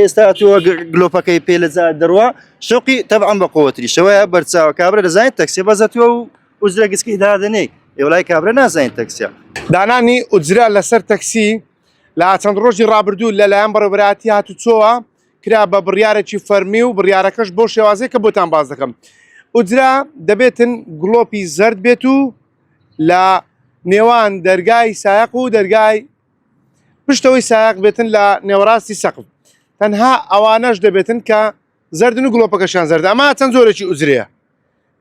ئێستا گلۆپەکەی پێ لە دەڕوا شوقی تەبعەن بە قووەتری شەوەیە بەرچاوە کابرا دەزانێت تەکسیە بەزەتووە و ئوجرە گسکی دادنەی ئێوەلای کابرا نازانێت تەکسیە دانانی ئوجرە لەسەر تەکسی لە چەند ڕۆژی ڕابردوو لەلایەن بەڕێوەبەرایەتی هاتوچۆوە کرا بە بڕیارێکی فەرمی و بڕیارەکەش بۆ شێوازەیە کە بۆتان باز دەکەم. ئوجرە دەبێتن گڵۆپی زەرد بێت و لە نێوان دەرگای سایق و دەرگای پشتەوەی سایق بێتن لە نێوەڕاستی سەقف. تەنها ئەوانەش دەبێتن کە زەردن و گڵۆپەکەشان زەرد. ئەمە چەند زۆرێکی ئوجرەیە.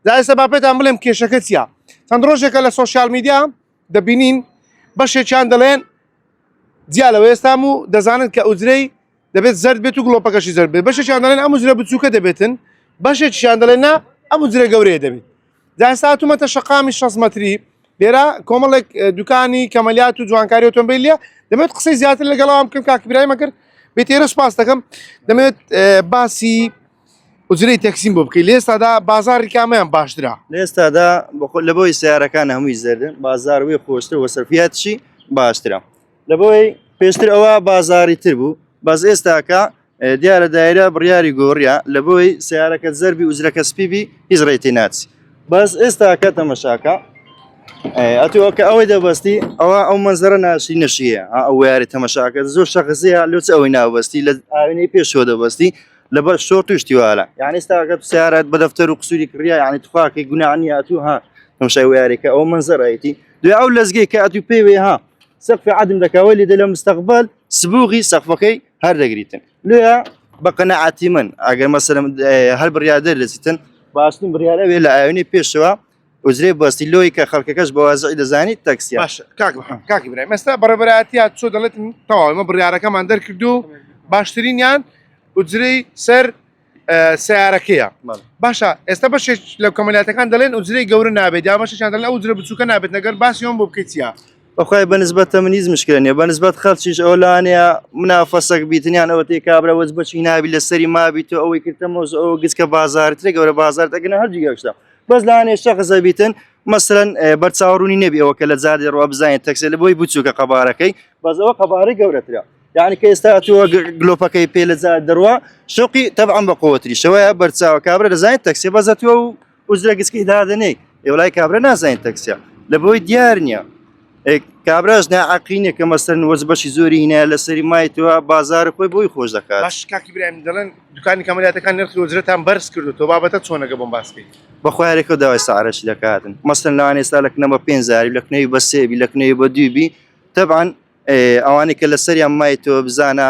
دا ئێستا با پێتان بڵێم کێشەکە چییە؟ چەند ڕۆژێکە لە سۆشیال میدیا دەبینین بەشێکیان دەڵێن جیا لەوە ئێستام و دەزانن کە ئوجرەی دەبێت زەرد بێت و گڵۆپەکەشی زەرد بێت. بەشێکیان دەڵێن ئەم ئوجرە بچووکە دەبێتن، بەشێکیان دەڵێن نا ئەم ئوجرە گەورەیە دەبێت. جا ئێستا هاتوومەتە شەقامی 6 مەتری لێرە کۆمەڵێک دوکانی کەمەلیات و جوانکاری ئۆتۆمبیلیە دەبێت قسەی زیاتر لەگەڵەوە بکەم کاک ئیبراهیم کرد بێت ئێرە سپاس دەکەم دەمێت باسی ئوجرەی تەکسیم بۆ بکەیت. لە ئێستادا بازاڕی کامیان باشترا؟ لە ئێستادا لە بۆی سیارەکان هەمووی زەردن بازار وی خۆشتر وە سەرفیاتشی باشترە لە بۆی پێشتر ئەوە بازاری تر بوو باز ئێستاکە دیارە دایرە بڕیاری گۆڕیا لە بۆی سیارەکە زەربی ئوجرەکە سپیبی هیچ ڕێتی ناچی. بەس ئێستاکە تەمەشاکە ئەتووەکە ئەوەی دەبەستی ئەوە ئەو مەنزەرە ناشی نەشیە ئەو یاری تەمەشاکە زۆر شەخصیە لۆچ ئەوەی ناوبەستی لە ئاوێنەی پێشەوە دەبەستی لەبەر شۆ توشتیواە یعنی ئێستاکە سیارەت بە دەفتەر و قسووری کڕیا یعنی تخواکەی گوناهانی ئەتوو ها تەمەشای ویارێکە ئەو مەنزەرایەتی دوێ ئەو لەزگەی کە ئەتوو پێوێ ها سەقفی عدم دەکاوە لێ دە لە مستەقبل سبوغی سەقفەکەی هەر دەگریتن لێە بە قەنەعەتی من ئەگەر مەسەلەن هەر بڕیادەر دەچیتن باشترین بڕیارە وێ لە ئاوێنەی پێشەوە ئوجرەی بەستی لۆی کە خەڵکەکەش بە وازعی دەزانیت تەکسیە. باشە کاک ئیبراهیم ئێستا بەڕێوەبەرایەتی هاتوچۆ دەڵێت تەواو ئێمە بڕیارەکەمان دەرکردو باشترینیان ئوجرەی سەر سیارەکەیە. باشە ئێستا بەشێک لە کۆمەلیاتەکان دەڵێن ئوجرەی گەورە نابێت یا بەشێکیان دەڵێن ئەو ئوجرە بچووکە نابێت نەگەر باسیەوە بۆ بکەیت چییە؟ بەخوای بەنسبەت تەمەنیز مشکلە نیە بەنسبەت خەڵکیش ئەو لانەیە منافەسەک بیتنیان ئەوە تێ کابرا وەز بەچی نابی لە سەری مابییتەوە ئەوەی کردەمەوە ئەو گچکە بازارترێک گەورە بازار دەگەنە هەرجی گەشتە بەس لانێ شەخصە بیتن مەسەلەن بەرچاوڕوونی نەبی ئەوە کە لە زادی ڕوا بزانێت تەکسێ لە بۆی بچووکە قەبارەکەی بەزەوە قەبارەی گەورەترە یعنی کە ئێستا تۆ گلۆپەکەی پێ لە زاد دەڕوا شوقی تەبعەن بە قووەتری شەوەیە بەرچاوە کابرا دەزانێت تەکسیە بەزەتووە و ئوجرە گسکی دادنەی ئێوەلای کابرا نازانێت تەکسیە لە بۆی دیار نییە. کابراش ناعەقینێ کە مەسەن وەز بەشی زۆری هینایە لە سەری مایتەوە بازار خۆی بۆی خۆش دەکات. باش کاک ئیبراهیم دەڵێن دوکانی کەمەلیاتەکان نرخی ئوجرەتان بەرز کردو تۆ بابەتە چۆنەکە بۆم باس بکەیت؟ بەخوایارێکە داوای سعرەشی دەکاتن مەسەن لەوان ئێستا لەکنە بە 5 زاری لەکنەوی بە سێبی لەکنەوی بە دووبی تەبعەن ئەوانەی کە لە سەریان مایتەوە بزانە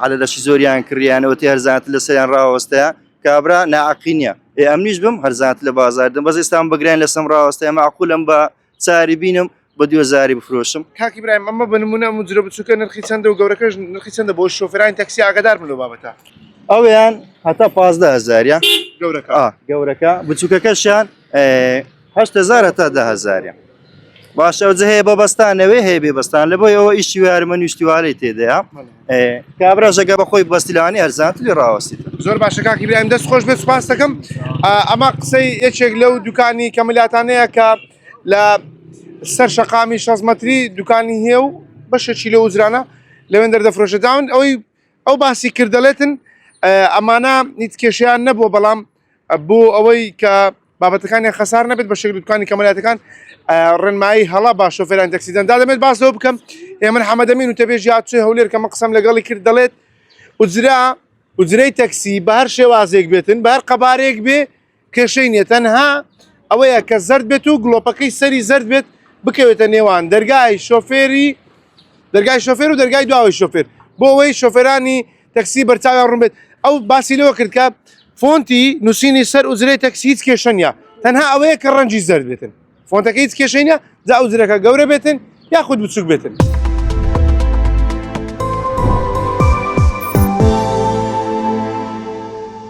عەلە لەشی زۆریان کڕیانەوە تێ هەرزانت لە سەریان ڕاوەستەیە کابرا ناعەقینە ئەمنیش بم هەرزانت لە بازاردن بەس ئێستان بگریان لە سەم ڕاوەستەیە مەعقولەم بە چاری بینم بە 2000 بفرۆشم. کاک ئیبراهیم ئەمە بە نمونە ئوجرە بچووکە نرخی چەندە و گەورەکەش نرخی چەندە بۆ شۆفێرانی تەکسی ئاگادار بن لەو بابەتە؟ ئەویان هەتا 15000 گەورەکە بچووکەکەشیان 8000 هەتا 10000 باشە ئەوجە هەیە بەبەستانەوەی هەیە بێبەستان لە بۆی ئەوە ئیشی وارمە نیشتیوارەی تێدەیە کابراژەکە بەخۆی بەستیلانی هەرزانت لێ ڕاوەستیت. زۆر باشە کاک ئیبراهیم دەست خۆش بێت سوپاس دەکەم. ئەمە قسەی یەکێک لەو دوکانی کەمەلیاتانەیە کە لە سەر شەقامی 6 مەتری دوکانی هەیە و بەشێکی لە ئوجرانە لەوێن دەردەفرۆشە داون ئەو باسی کردەڵێتن ئەمانە هیچ کێشیان نەبووە بەڵام بۆ ئەوەی کە بابەتەکانی خەسار نەبێت بە شکل دوکانی کەمەلیاتەکان ڕێنمایی هەڵا با شۆفێرانی تەکسیدان دا دەمێت باسەوە بکەم ئێمە حەمەدەمین و تەبێژ یاچێ هەولێر کە مە قسەم لەگەڵی کرد دەڵێت ئوجرەی تەکسی بە هەر شێوازێک بێتن بە هەر قەبارێک بێ کێشەی نیە تەنها ئەوەیە کە زەرد بێت و گڵۆپەکەی سەری زەرد بێت بکەوێتە نێوان دەرگای شۆفێر و دەرگای دواوی شۆفێر بۆ ئەوەی شۆفێرانی تەکسی بەرچاویان ڕوون بێت. ئەو باسی لەوە کرد کە فۆنتی نووسینی سەر ئوجرەی تەکسی هیچ کێشە نیە تەنها ئەوەیە کە ڕەنجی زەرد بێتن فۆنتەکە هیچ کێشەی نیە جا ئوجرەکە گەورە بێتن یاخود بچووک بێتن.